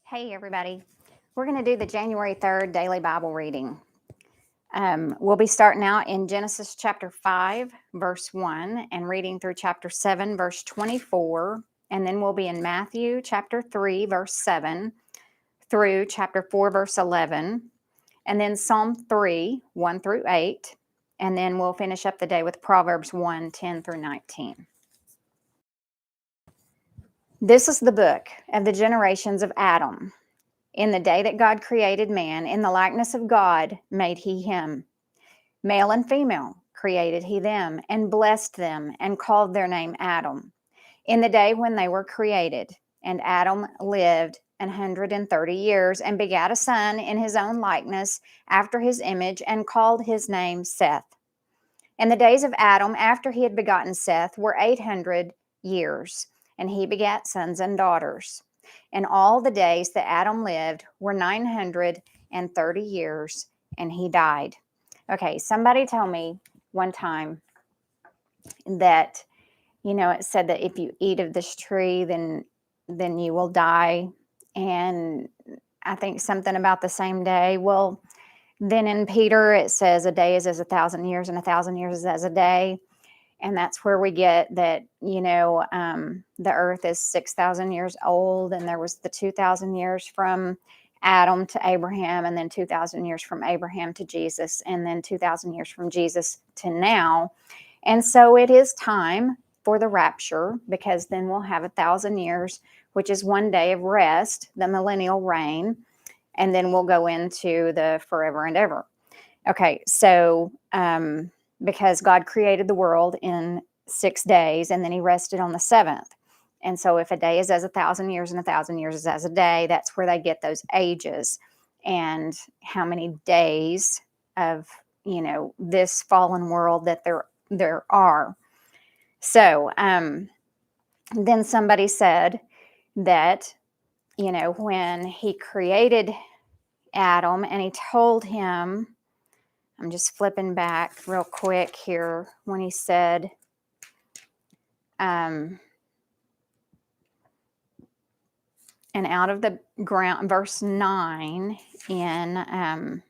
Hey, everybody. We're going to do the January 3rd daily Bible reading. We'll be starting out in Genesis chapter 5, verse 1, and reading through chapter 7, verse 24. And then we'll be in Matthew chapter 3, verse 7, through chapter 4, verse 11. And then Psalm 3, 1 through 8. And then we'll finish up the day with Proverbs 1, 10 through 19. This is the book of the generations of Adam. In the day that God created man, in the likeness of God made he him. Male and female created he them, and blessed them, and called their name Adam. In the day when they were created, and Adam lived 130 years, and begat a son in his own likeness, after his image, and called his name Seth. And the days of Adam, after he had begotten Seth, were 800 years, and he begat sons and daughters. And all the days that Adam lived were 930 years, and he died. Okay, somebody told me one time that, it said that if you eat of this tree, then you will die. And I think something about the same day. Well, then in Peter, it says a day is as 1,000 years, and 1,000 years is as a day. And that's where we get that, the earth is 6,000 years old, and there was the 2,000 years from Adam to Abraham, and then 2,000 years from Abraham to Jesus, and then 2,000 years from Jesus to now. And so it is time for the rapture, because then we'll have 1,000 years, which is one day of rest, the millennial reign, and then we'll go into the forever and ever. Okay, so because God created the world in 6 days, and then he rested on the seventh. And so if a day is as 1,000 years and 1,000 years is as a day, that's where they get those ages and how many days of, this fallen world that there are. So then somebody said that, when he created Adam and he told him, I'm just flipping back real quick here, when he said, and out of the ground, verse 9 in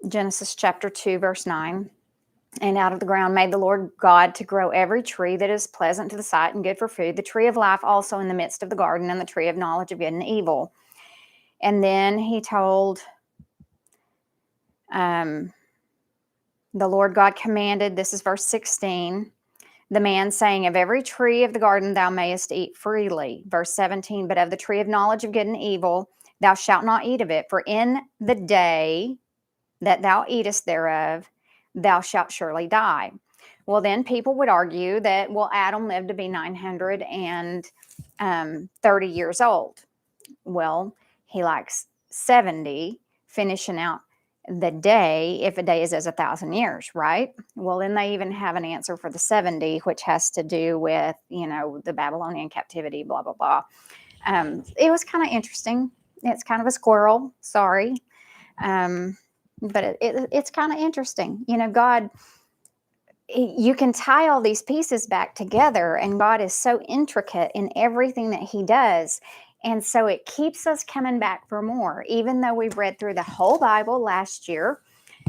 Genesis chapter 2, verse 9, and out of the ground made the Lord God to grow every tree that is pleasant to the sight and good for food, the tree of life also in the midst of the garden, and the tree of knowledge of good and evil. And then he told, the Lord God commanded, this is verse 16, the man saying, of every tree of the garden thou mayest eat freely. Verse 17, but of the tree of knowledge of good and evil thou shalt not eat of it, for in the day that thou eatest thereof thou shalt surely die. Well, then people would argue that, well, Adam lived to be 930 years old. Well, he likes 70, finishing out the day, if a day is as 1,000 years, right? Well, then they even have an answer for the 70, which has to do with, the Babylonian captivity, blah, blah, blah. It was kind of interesting. It's kind of a squirrel, sorry. But it's kind of interesting. God, you can tie all these pieces back together, and God is so intricate in everything that he does. And so it keeps us coming back for more, even though we've read through the whole Bible last year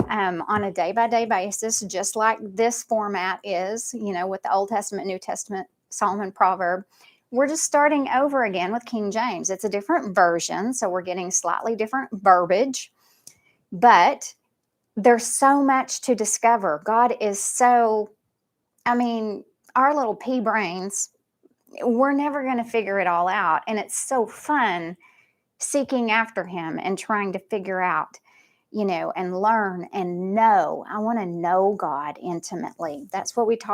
on a day-by-day basis, just like this format is, with the Old Testament, New Testament, Psalm, and Proverb. We're just starting over again with King James. It's a different version, so we're getting slightly different verbiage, but there's so much to discover. God is so, our little pea brains, we're never going to figure it all out. And it's so fun seeking after him and trying to figure out, and learn and know. I want to know God intimately. That's what we talked